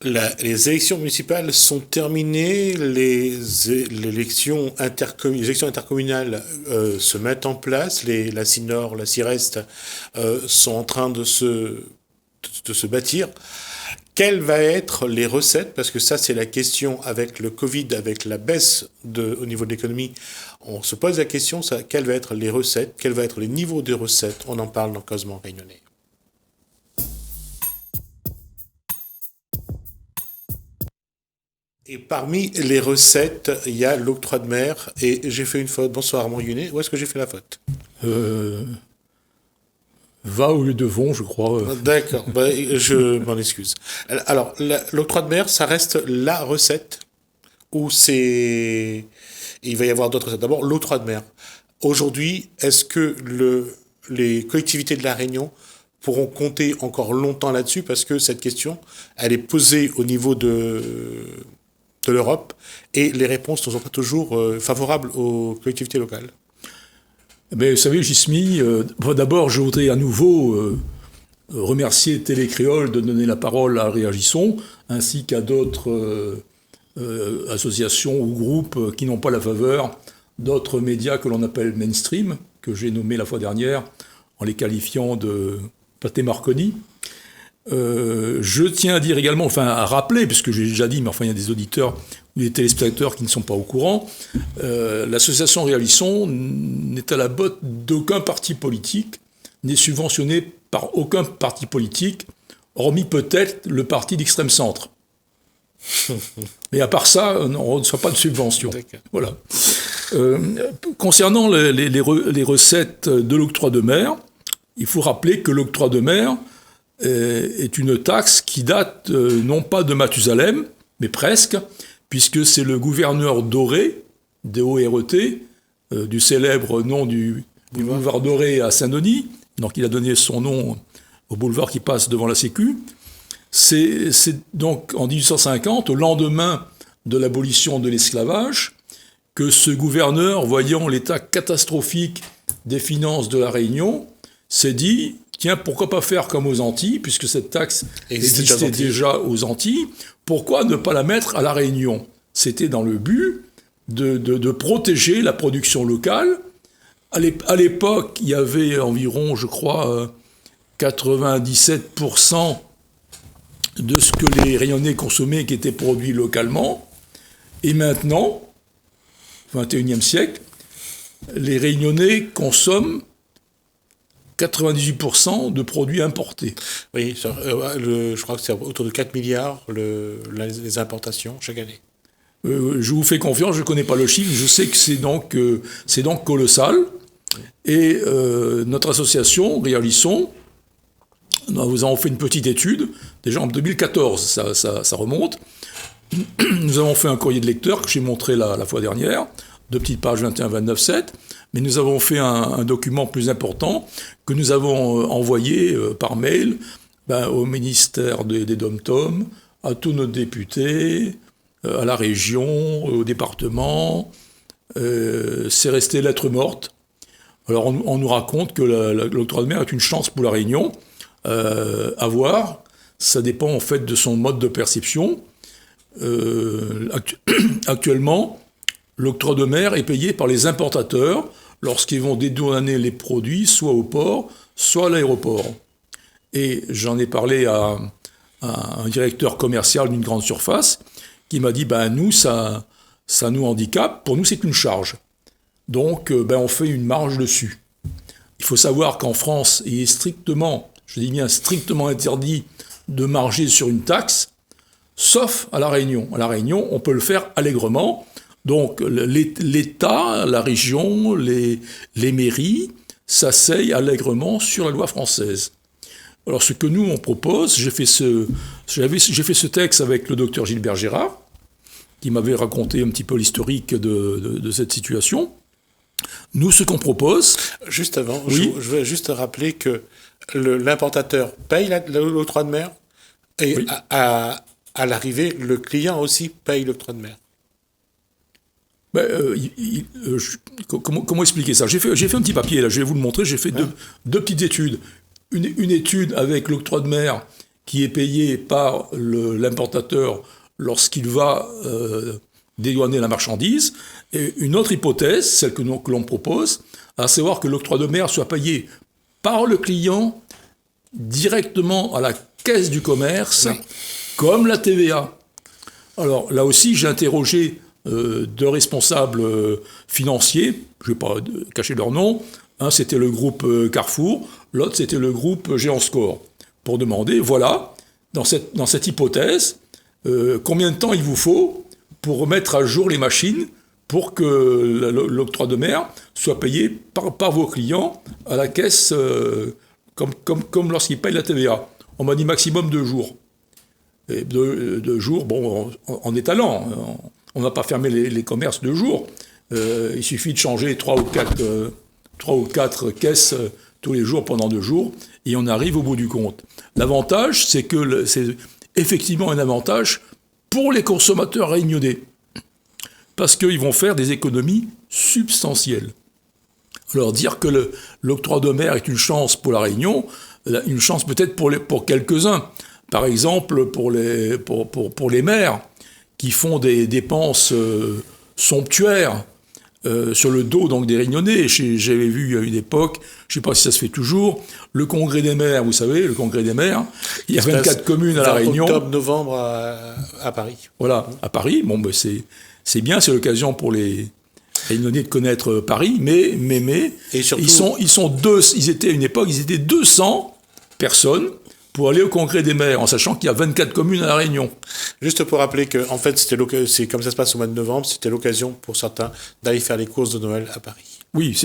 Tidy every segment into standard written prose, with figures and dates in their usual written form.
Les élections municipales sont terminées, les élections intercommunales se mettent en place, la CINOR, la CIREST sont en train de se bâtir. Quelles vont être les recettes? Parce que ça, c'est la question avec le Covid, avec la baisse au niveau de l'économie. On se pose la question, quelles vont être les recettes? Quels vont être les niveaux de recettes? On en parle dans Causement Réunionnais. Et parmi les recettes, il y a l'octroi de mer. Et j'ai fait une faute. Bonsoir Armand Yunet. Où est-ce que j'ai fait la faute? Va au lieu de vont, je crois. D'accord, je m'en excuse. Alors, l'octroi de mer, ça reste la recette ou il va y avoir d'autres recettes. D'abord, l'octroi de mer. Aujourd'hui, est-ce que les collectivités de La Réunion pourront compter encore longtemps là-dessus? Parce que cette question, elle est posée au niveau de l'Europe et les réponses ne sont pas toujours favorables aux collectivités locales. Mais vous savez, Gismi, d'abord, je voudrais à nouveau remercier Télécréole de donner la parole à Réagissons, ainsi qu'à d'autres associations ou groupes qui n'ont pas la faveur d'autres médias que l'on appelle mainstream, que j'ai nommés la fois dernière en les qualifiant de pâté Marconi. Je tiens à dire également, à rappeler, puisque j'ai déjà dit, mais il y a des auditeurs ou des téléspectateurs qui ne sont pas au courant, l'association Réalisson n'est à la botte d'aucun parti politique, n'est subventionnée par aucun parti politique, hormis peut-être le parti d'extrême centre. Mais à part ça, on ne reçoit pas de subvention. Voilà. Concernant les recettes de l'octroi de mer, il faut rappeler que l'octroi de mer est une taxe qui date non pas de Mathusalem, mais presque, puisque c'est le gouverneur Doré, D-O-R-E-T, du célèbre nom du boulevard Doré à Saint-Denis, donc il a donné son nom au boulevard qui passe devant la Sécu. C'est donc en 1850, au lendemain de l'abolition de l'esclavage, que ce gouverneur, voyant l'état catastrophique des finances de la Réunion, s'est dit, tiens, pourquoi pas faire comme aux Antilles, puisque cette taxe existait déjà aux Antilles, pourquoi ne pas la mettre à la Réunion? C'était dans le but de protéger la production locale. À l'époque, il y avait environ, je crois, 97% de ce que les Réunionnais consommaient qui était produit localement. Et maintenant, 21e siècle, les Réunionnais consomment 98% de produits importés. Oui, je crois que c'est autour de 4 milliards les importations chaque année. Je vous fais confiance, je ne connais pas le chiffre, je sais que c'est donc colossal. Et notre association, Réalisson, nous avons fait une petite étude, déjà en 2014, ça remonte. Nous avons fait un courrier de lecteur que j'ai montré la fois dernière, 2 petites pages 21-29-7, mais nous avons fait un document plus important que nous avons envoyé par mail au ministère des DOM-TOM, à tous nos députés, à la région, au département. C'est resté lettre morte. Alors on nous raconte que l'octroi de mer est une chance pour la Réunion. À voir, ça dépend en fait de son mode de perception. Actuellement, l'octroi de mer est payé par les importateurs lorsqu'ils vont dédouaner les produits soit au port, soit à l'aéroport. Et j'en ai parlé à un directeur commercial d'une grande surface qui m'a dit nous, ça nous handicape, pour nous c'est une charge. Donc on fait une marge dessus. Il faut savoir qu'en France, il est strictement, je dis bien strictement interdit de marger sur une taxe, sauf à La Réunion. À La Réunion, on peut le faire allègrement. Donc l'État, la région, les mairies s'asseyent allègrement sur la loi française. Alors ce que nous on propose, j'ai fait ce texte avec le docteur Gilbert Gérard, qui m'avait raconté un petit peu l'historique de cette situation. Nous, ce qu'on propose... Juste avant, oui. je vais juste rappeler que l'importateur paye l'octroi de mer et oui. à l'arrivée, le client aussi paye l'octroi de mer. Comment expliquer ça? J'ai fait un petit papier, là, je vais vous le montrer, j'ai fait deux petites études. Une étude avec l'octroi de mer qui est payé par l'importateur lorsqu'il va dédouaner la marchandise. Et une autre hypothèse, celle que l'on propose, à savoir que l'octroi de mer soit payé par le client directement à la caisse du commerce, comme la TVA. Alors là aussi, j'ai interrogé deux responsables financiers, je ne vais pas cacher leur nom. Un, c'était le groupe Carrefour, l'autre, c'était le groupe Géant Score, pour demander, voilà, dans cette hypothèse, combien de temps il vous faut pour remettre à jour les machines pour que l'octroi de mer soit payé par vos clients à la caisse, comme lorsqu'ils payent la TVA. On m'a dit maximum 2 jours. Et 2 jours, bon, en étalant, on n'a pas fermé les commerces 2 jours. Il suffit de changer 3 ou 4 caisses tous les jours pendant 2 jours, et on arrive au bout du compte. L'avantage, c'est que c'est effectivement un avantage pour les consommateurs réunionnais, parce qu'ils vont faire des économies substantielles. Alors dire que l'octroi de mer est une chance pour la Réunion, une chance peut-être pour quelques-uns. Par exemple, pour les maires qui font des dépenses somptuaires sur le dos donc des Réunionnais. J'avais vu à une époque, je ne sais pas si ça se fait toujours, le congrès des maires, vous savez, le congrès des maires, il y a 24 communes à La Réunion. Octobre-novembre à Paris. Voilà, à Paris. Bon, ben c'est bien, c'est l'occasion pour les Réunionnais de connaître Paris, mais et surtout, ils étaient à une époque, ils étaient 200 personnes pour aller au congrès des maires, en sachant qu'il y a 24 communes à La Réunion. Juste pour rappeler que, en fait, c'est comme ça se passe au mois de novembre, c'était l'occasion pour certains d'aller faire les courses de Noël à Paris. Oui,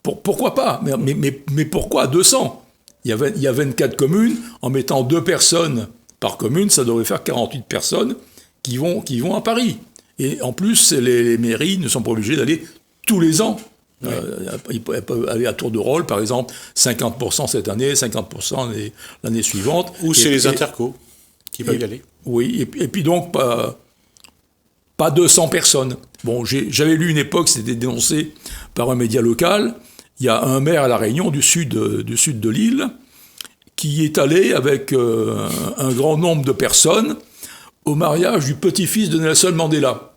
pourquoi pas, mais pourquoi 200 il y a 24 communes, en mettant 2 personnes par commune, ça devrait faire 48 personnes qui vont à Paris. Et en plus, les mairies ne sont pas obligées d'aller tous les ans. Oui. Ils peuvent aller à tour de rôle, par exemple, 50% cette année, 50% l'année suivante. Ou chez les intercos qui peuvent y aller. Oui, et puis donc, pas 200 personnes. Bon, j'avais lu une époque, c'était dénoncé par un média local. Il y a un maire à La Réunion, du sud de l'île, qui est allé avec un grand nombre de personnes au mariage du petit-fils de Nelson Mandela.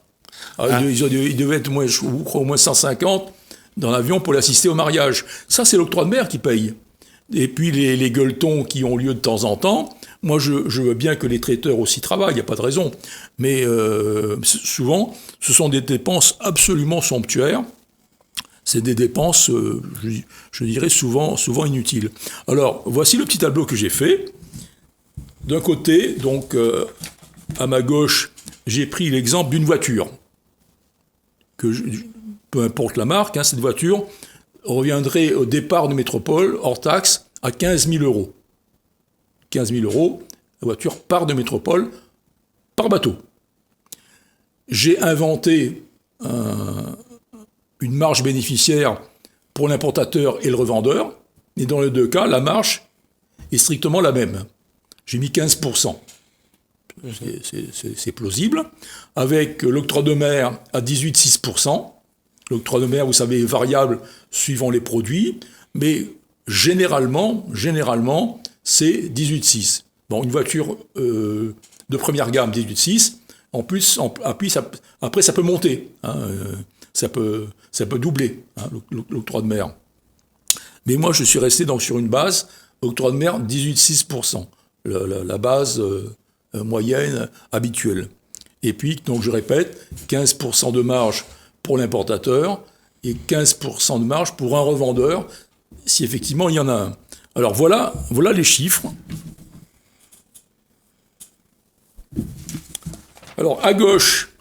Alors, il devait être au moins 150 dans l'avion pour l'assister au mariage. Ça, c'est l'octroi de mer qui paye. Et puis les gueuletons qui ont lieu de temps en temps, moi je veux bien que les traiteurs aussi travaillent, il n'y a pas de raison. Mais souvent, ce sont des dépenses absolument somptuaires. C'est des dépenses, je dirais, souvent inutiles. Alors, voici le petit tableau que j'ai fait. D'un côté, donc, à ma gauche, j'ai pris l'exemple d'une voiture. Peu importe la marque, cette voiture reviendrait au départ de métropole, hors taxe, à 15 000 euros. 15 000 euros, la voiture part de métropole par bateau. J'ai inventé une marge bénéficiaire pour l'importateur et le revendeur, et dans les 2 cas, la marge est strictement la même. J'ai mis 15%. C'est plausible. Avec l'octroi de mer à 18,6%. L'octroi de mer, vous savez, est variable suivant les produits, mais généralement, c'est 18,6. Bon, une voiture de première gamme, 18,6. En plus, après, ça peut monter. Ça peut doubler, l'octroi de mer. Mais moi, je suis resté donc sur une base, octroi de mer, 18,6%. La base moyenne habituelle. Et puis, donc je répète, 15% de marge pour l'importateur et 15% de marge pour un revendeur, si effectivement il y en a un. Alors voilà les chiffres. Alors à gauche,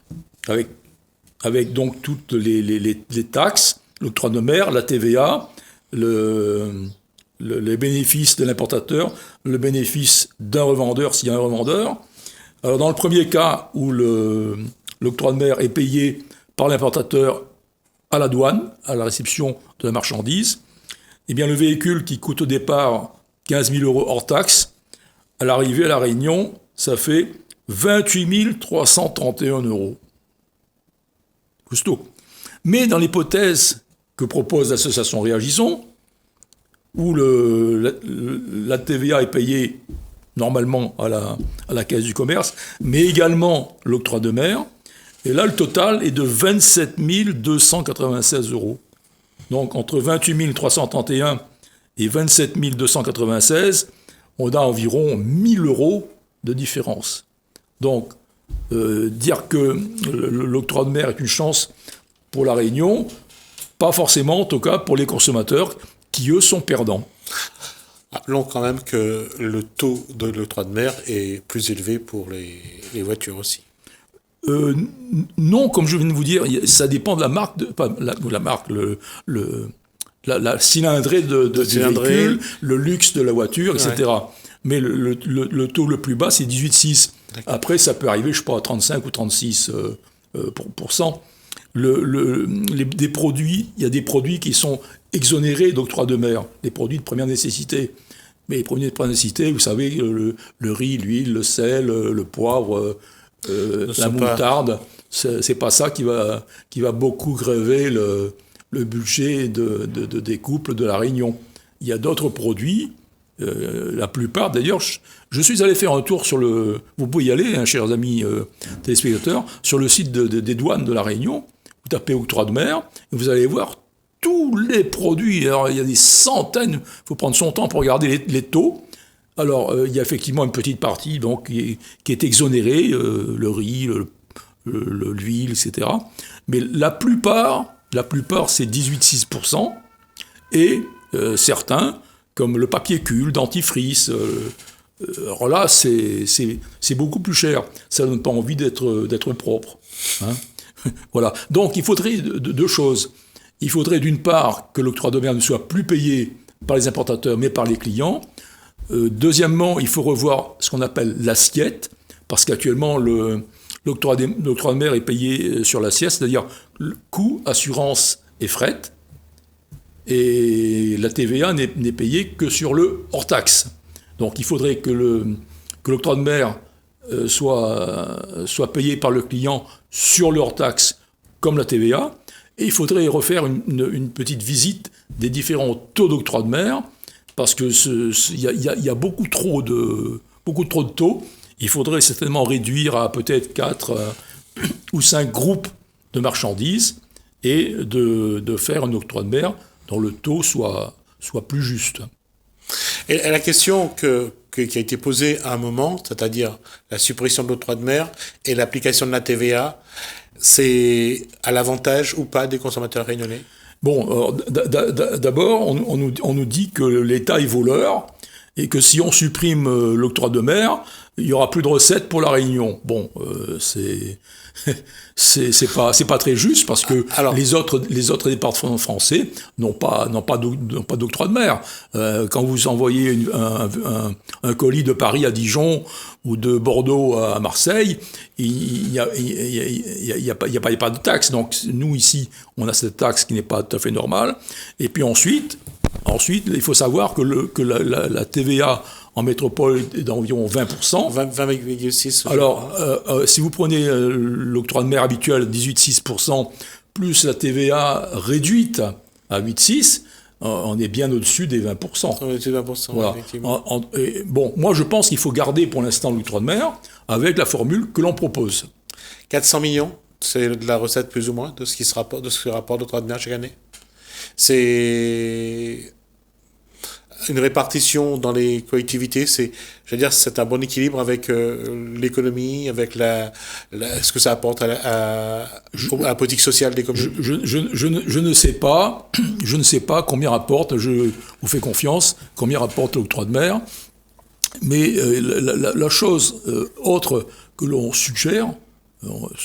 avec donc toutes les taxes, l'octroi de mer, la TVA, les bénéfices de l'importateur, le bénéfice d'un revendeur s'il y a un revendeur. Alors dans le premier cas où l'octroi de mer est payé par l'importateur à la douane, à la réception de la marchandise, eh bien le véhicule qui coûte au départ 15 000 euros hors taxe, à l'arrivée à La Réunion, ça fait 28 331 euros. Costaud. Mais dans l'hypothèse que propose l'association Réagissons, où la TVA est payée normalement à la Caisse du commerce, mais également l'octroi de mer. Et là, le total est de 27 296 euros. Donc, entre 28 331 et 27 296, on a environ 1 000 euros de différence. Donc, dire que l'octroi de mer est une chance pour la Réunion, pas forcément, en tout cas, pour les consommateurs qui, eux, sont perdants. Rappelons quand même que le taux de l'octroi de mer est plus élevé pour les voitures aussi. Non, comme je viens de vous dire, ça dépend de la marque, la cylindrée du véhicule, le luxe de la voiture, etc. Ouais. Mais le taux le plus bas, c'est 18,6. D'accord. Après, ça peut arriver, je sais pas, à 35 ou 36 pour cent. Des produits, il y a des produits qui sont exonérés d'octroi de mer, des produits de première nécessité. Mais les produits de première nécessité, vous savez, le riz, l'huile, le sel, le poivre, la moutarde, c'est pas ça qui va beaucoup grever le budget des couples de la Réunion. Il y a d'autres produits, la plupart d'ailleurs. Je suis allé faire un tour vous pouvez y aller, hein, chers amis téléspectateurs, sur le site des douanes de la Réunion. Vous tapez octroi de mer, et vous allez voir tous les produits. Alors, il y a des centaines, il faut prendre son temps pour regarder les taux. Alors, il y a effectivement une petite partie donc, qui est exonérée, le riz, l'huile, etc. Mais la plupart c'est 18,6%. Et certains, comme le papier cul, le dentifrice, alors là, c'est beaucoup plus cher. Ça ne donne pas envie d'être propre. Hein. Voilà. Donc, il faudrait deux choses. Il faudrait d'une part que l'octroi de mer ne soit plus payé par les importateurs, mais par les clients. Deuxièmement, il faut revoir ce qu'on appelle l'assiette, parce qu'actuellement, l'octroi de mer est payé sur l'assiette, c'est-à-dire le coût, assurance et fret, et la TVA n'est payée que sur le hors-taxe. Donc il faudrait que l'octroi de mer soit payé par le client sur le hors-taxe, comme la TVA, et il faudrait refaire une petite visite des différents taux d'octroi de mer, parce que y a beaucoup trop de taux. Il faudrait certainement réduire à peut-être 4 ou 5 groupes de marchandises et de faire un octroi de mer dont le taux soit plus juste. Et la question qui a été posée à un moment, c'est-à-dire la suppression de l'octroi de mer et l'application de la TVA, c'est à l'avantage ou pas des consommateurs réunionnais ? Bon, d'abord, on nous dit que l'État est voleur et que si on supprime l'octroi de mer, il n'y aura plus de recettes pour la Réunion. Bon, c'est pas très juste parce que les autres départements français n'ont pas d'octroi de mer. Quand vous envoyez un colis de Paris à Dijon ou de Bordeaux à Marseille, il y a pas de taxe. Donc nous ici, on a cette taxe qui n'est pas tout à fait normale. Et puis ensuite, il faut savoir que la TVA en métropole est d'environ 20%. 20,6%. Alors, si vous prenez l'octroi de mer habituel, 18,6%, plus la TVA réduite à 8,6%, on est bien au-dessus des 20%. On est au-dessus des 20%, voilà. Effectivement. Bon, moi je pense qu'il faut garder pour l'instant l'octroi de mer avec la formule que l'on propose. 400 millions, c'est de la recette plus ou moins de ce qui se rapporte d'octroi de mer chaque année. C'est une répartition dans les collectivités, c'est un bon équilibre avec l'économie, avec ce que ça apporte à la politique sociale des communes. Je ne sais pas combien rapporte, je vous fais confiance, combien rapporte l'octroi de mer, mais la chose autre que l'on suggère,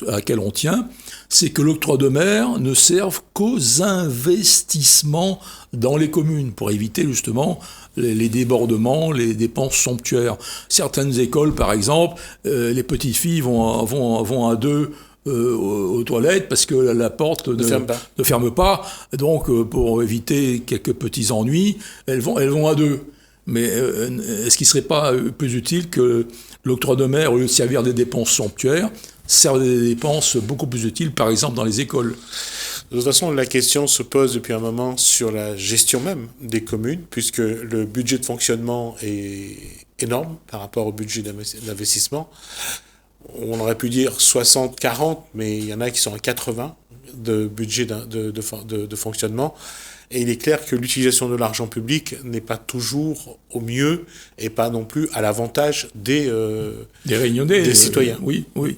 à laquelle on tient, c'est que l'octroi de mer ne serve qu'aux investissements dans les communes, pour éviter justement les débordements, les dépenses somptuaires. Certaines écoles, par exemple, les petites filles vont à deux aux toilettes parce que la porte ne ferme pas. Donc, pour éviter quelques petits ennuis, elles vont à deux. Mais est-ce qu'il ne serait pas plus utile que l'octroi de mer, au lieu de servir des dépenses somptuaires, servent des dépenses beaucoup plus utiles, par exemple dans les écoles? De toute façon, la question se pose depuis un moment sur la gestion même des communes, puisque le budget de fonctionnement est énorme par rapport au budget d'investissement. On aurait pu dire 60-40, mais il y en a qui sont à 80 de budget de fonctionnement. Et il est clair que l'utilisation de l'argent public n'est pas toujours au mieux et pas non plus à l'avantage des Réunionnais, des citoyens. Oui, oui.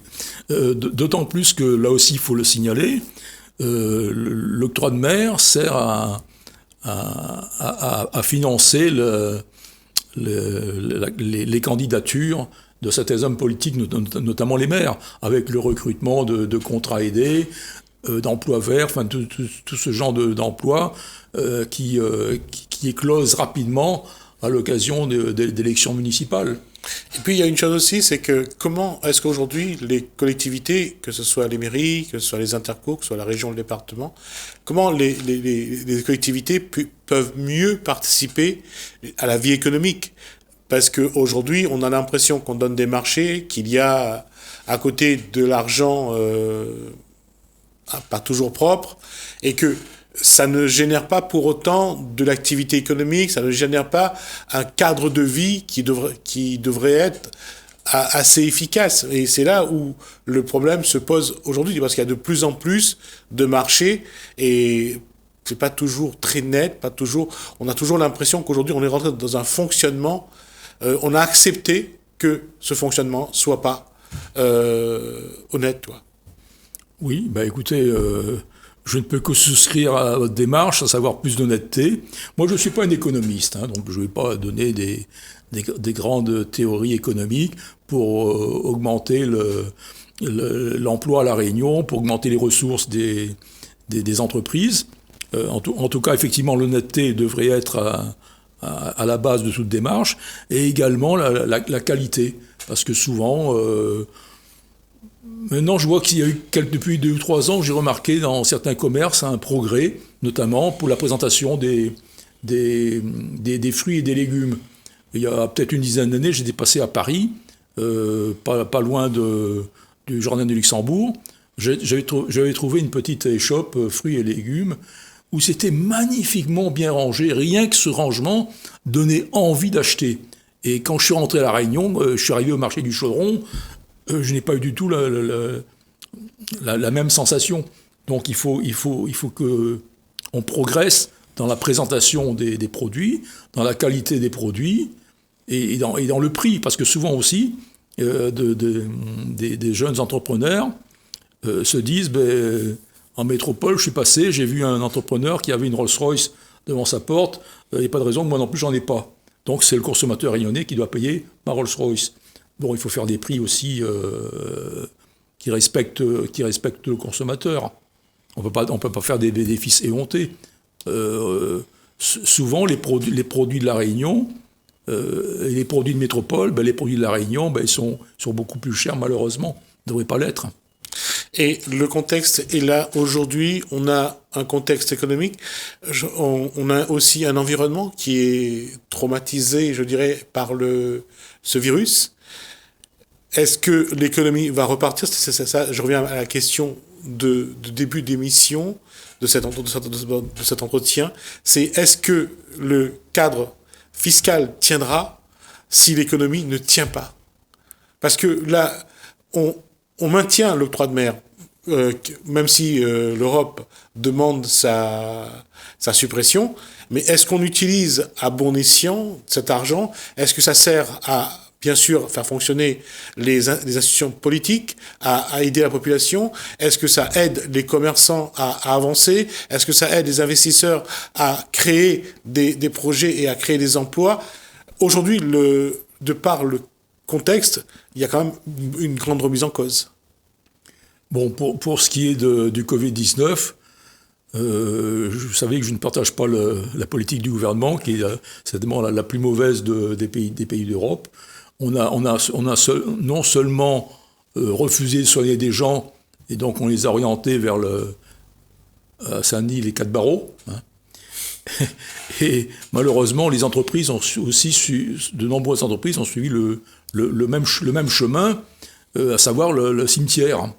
D'autant plus que, là aussi, il faut le signaler, l'octroi de mer sert à financer les candidatures de certains hommes politiques, notamment les maires, avec le recrutement de contrats aidés, d'emplois verts, enfin tout ce genre d'emplois qui éclosent rapidement à l'occasion d'élections municipales. Et puis il y a une chose aussi, c'est que comment est-ce qu'aujourd'hui les collectivités, que ce soit les mairies, que ce soit les intercos, que ce soit la région, le département, comment les collectivités peuvent mieux participer à la vie économique? Parce qu'aujourd'hui, on a l'impression qu'on donne des marchés, qu'il y a à côté de l'argent pas toujours propre, et que ça ne génère pas pour autant de l'activité économique, ça ne génère pas un cadre de vie qui devrait être assez efficace. Et c'est là où le problème se pose aujourd'hui, parce qu'il y a de plus en plus de marchés, et c'est pas toujours très net, on a toujours l'impression qu'aujourd'hui on est rentré dans un fonctionnement, on a accepté que ce fonctionnement soit pas honnête, toi. Oui, écoutez, je ne peux que souscrire à votre démarche, à savoir plus d'honnêteté. Moi, je ne suis pas un économiste, donc je ne vais pas donner des grandes théories économiques pour augmenter l'emploi à La Réunion, pour augmenter les ressources des entreprises. En tout cas, effectivement, l'honnêteté devrait être à la base de toute démarche, et également la qualité, parce que souvent... Maintenant, je vois qu'il y a eu, depuis 2 ou 3 ans, j'ai remarqué dans certains commerces un progrès, notamment pour la présentation des fruits et des légumes. Il y a peut-être une dizaine d'années, j'étais passé à Paris, pas loin du Jardin de Luxembourg. J'avais trouvé une petite échoppe fruits et légumes où c'était magnifiquement bien rangé. Rien que ce rangement donnait envie d'acheter. Et quand je suis rentré à La Réunion, je suis arrivé au marché du Chaudron, je n'ai pas eu du tout la même sensation. Donc il faut qu'on progresse dans la présentation des produits, dans la qualité des produits et dans le prix. Parce que souvent aussi, des jeunes entrepreneurs se disent en métropole, je suis passé, j'ai vu un entrepreneur qui avait une Rolls-Royce devant sa porte, il n'y a pas de raison que moi non plus j'en ai pas. Donc c'est le consommateur réunionnais qui doit payer ma Rolls-Royce. Bon, il faut faire des prix aussi qui respectent le consommateur. On peut pas faire des bénéfices éhontés. Souvent, les produits de La Réunion et les produits de métropole, les produits de La Réunion, ils sont beaucoup plus chers, malheureusement. Ils ne devraient pas l'être. Et le contexte est là aujourd'hui. On a un contexte économique. On a aussi un environnement qui est traumatisé, je dirais, par ce virus. Est-ce que l'économie va repartir? C'est ça, je reviens à la question de début d'émission de cet entretien. C'est est-ce que le cadre fiscal tiendra si l'économie ne tient pas? Parce que là, on maintient l'octroi de mer, même si l'Europe demande sa suppression. Mais est-ce qu'on utilise à bon escient cet argent? Est-ce que ça sert à bien sûr faire fonctionner les institutions politiques, à aider la population? Est-ce que ça aide les commerçants à avancer? Est-ce que ça aide les investisseurs à créer des projets et à créer des emplois? Aujourd'hui, de par le contexte, il y a quand même une grande remise en cause. Bon, pour ce qui est du Covid-19, vous savez que je ne partage pas la politique du gouvernement, qui est certainement la plus mauvaise des pays d'Europe. On a non seulement refusé de soigner des gens, et donc on les a orientés vers Saint-Denis, les 4 barreaux. Et malheureusement, les entreprises de nombreuses entreprises ont suivi le même chemin, à savoir le cimetière.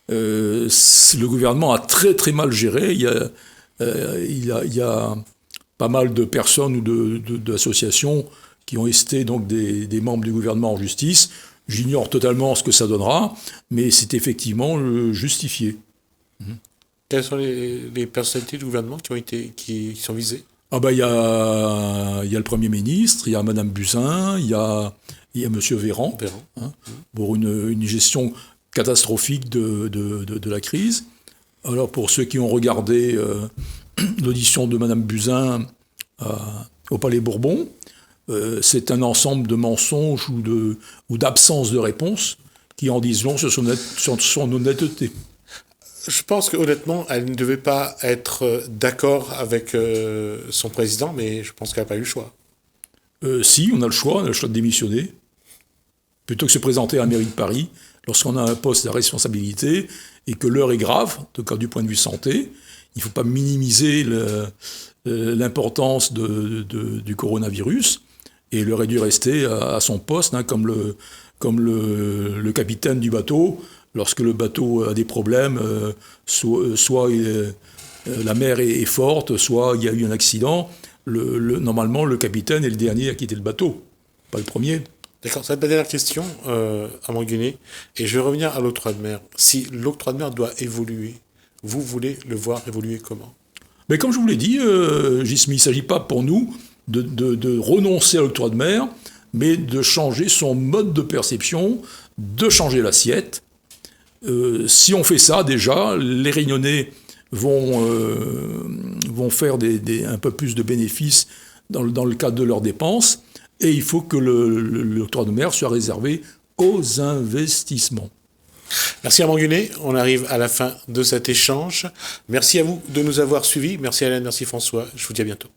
Le gouvernement a très très mal géré. Il y a pas mal de personnes ou d'associations qui ont été donc des membres du gouvernement en justice. J'ignore totalement ce que ça donnera, mais c'est effectivement justifié. Quelles sont les personnalités du gouvernement qui sont visées? Il y a le Premier ministre, il y a Madame Buzyn, il y a Monsieur Véran, hein, pour une gestion catastrophique de la crise. Alors pour ceux qui ont regardé l'audition de Madame Buzyn au Palais Bourbon, c'est un ensemble de mensonges ou d'absence de réponse qui en disent long sur son honnêteté. Je pense qu'honnêtement, elle ne devait pas être d'accord avec son président, mais je pense qu'elle n'a pas eu le choix. Si, on a le choix de démissionner. Plutôt que de se présenter à la mairie de Paris, lorsqu'on a un poste à responsabilité et que l'heure est grave, en tout cas du point de vue santé, il ne faut pas minimiser l'importance du coronavirus, et il aurait dû rester à son poste, hein, comme le capitaine du bateau. Lorsque le bateau a des problèmes, soit la mer est forte, soit il y a eu un accident, normalement le capitaine est le dernier à quitter le bateau, pas le premier. D'accord, ça va être ma dernière question, à Manguinet, et je vais revenir à l'octroi de mer. Si l'octroi de mer doit évoluer, vous voulez le voir évoluer comment? Mais comme je vous l'ai dit, Gismi, il ne s'agit pas pour nous de renoncer à l'octroi de mer, mais de changer son mode de perception, de changer l'assiette. Si on fait ça, déjà, les Réunionnais vont faire un peu plus de bénéfices dans le cadre de leurs dépenses, et il faut que l'octroi de mer soit réservé aux investissements. Merci à Manguinet, on arrive à la fin de cet échange. Merci à vous de nous avoir suivis, merci Hélène, merci François, je vous dis à bientôt.